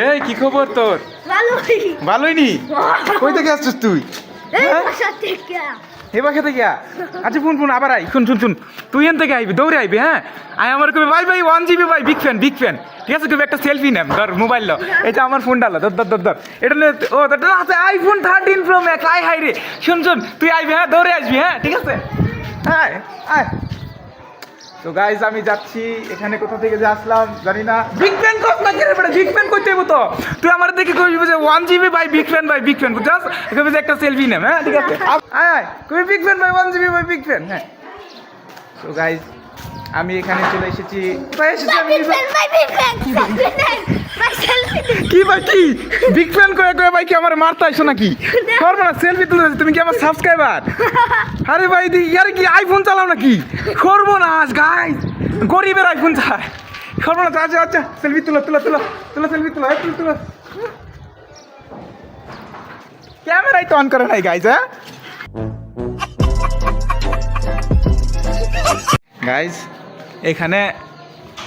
এই কি খবর তোর? ভালোই। ভালোই নি? কই থেকে আসছিস তুই? এই হ্যাঁ? বাসা থেকে। এই বাসা থেকে আচ্ছা শুন আবার আই শুন তুই এন থেকে আইবি, দৌড়ে আইবি। হ্যাঁ আই আমার কবি ভাই 1 GB ভাই, বিগ ফ্যান ঠিক আছে। কবি একটা সেলফি নেম, ধর মোবাইল লো, এটা আমার ফোন ডালো, ধর এটা নে। ও এটা আছে আইফোন 13 প্রো ম্যাক্স। আই হাই রে, শুন তুই আইবি, হ্যাঁ দৌড়ে আসবি, হ্যাঁ ঠিক আছে। হ্যাঁ আয়। তো গাইজ আমি যাচ্ছি, এখানে কোথা থেকে যে আসলাম জানি না। বিগ ফ্যান কস না কেন বেটা, বিগ ফ্যান কইতে হইব তো। তুই আমার দেখে কইবি যে 1 GB ভাই, বিগ ফ্যান বুঝছস? কইবি যে একটা সেলফি নেম, হ্যাঁ ঠিক আছে। আয় কইবি বিগ ফ্যান ভাই, 1 GB ভাই, বিগ ফ্যান। হ্যাঁ তো গাইজ আমি এখানে চলে এসেছি। ভাই এসেছি আমি। কি ভাই কি বিগ ফ্যান কয়ে ভাই কি আমার মারতে আইছো নাকি? করবো না সেলফি তুলে, তুমি কি আমার সাবস্ক্রাইবার? আরে ভাই ইয়ার কি আইফোন চালাও নাকি? করবো না গাইজ, গরিবের আইফোন চায়। করবো না। আচ্ছা সেলফি তুলো সেলফি তুলো। ক্যামেরাই তো অন করে নাই গাইজ। হ্যাঁ গাইজ এখানে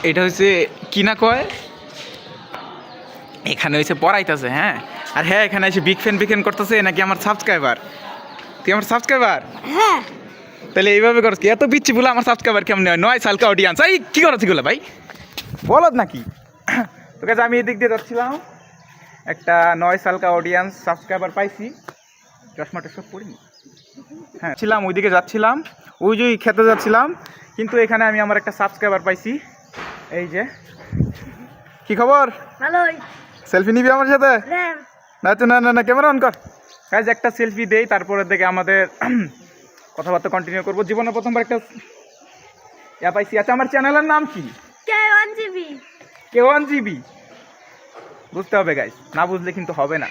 এটা হচ্ছে কি না কয়, এখানে হচ্ছে পড়াইতেছে। হ্যাঁ আর হ্যাঁ এখানে এসে বিগ ফ্যান করতেছে নাকি আমার সাবস্ক্রাইবার। তুই আমার সাবস্ক্রাইবার? হ্যাঁ। তাহলে এইভাবে করছ কি? এত পিচ্ছি বলে আমার সাবস্ক্রাইবার কেমন হয়? 9 সালকা অডিয়েন্স। এই কি করছ এগুলো ভাই, বলদ নাকি? তো কাছে আমি এদিক দিয়ে যাচ্ছিলাম, একটা 9 সালকা অডিয়েন্স সাবস্ক্রাইবার পাইছি। চশমাটা সব পড়িনি। হ্যাঁ ছিলাম ওইদিকে যাচ্ছিলাম, ওই যে খেতে যাচ্ছিলাম, কিন্তু এখানে আমি আমার একটা সাবস্ক্রাইবার পাইছি। এই যে কি খবর? ভালোই। সেলফি নিবি আমার সাথে? হ্যাঁ। না ক্যামেরা অন কর। গাইজ একটা সেলফি দেই, তারপরে দেখে আমাদের কথাবার্তা কন্টিনিউ করবো। জীবনে প্রথমবার একটা ইয়া পাইছি। আচ্ছা আমার চ্যানেলের নাম কি? K1 GB। K1 GB। বুঝতে হবে গাইজ, না বুঝলে কিন্তু হবে না।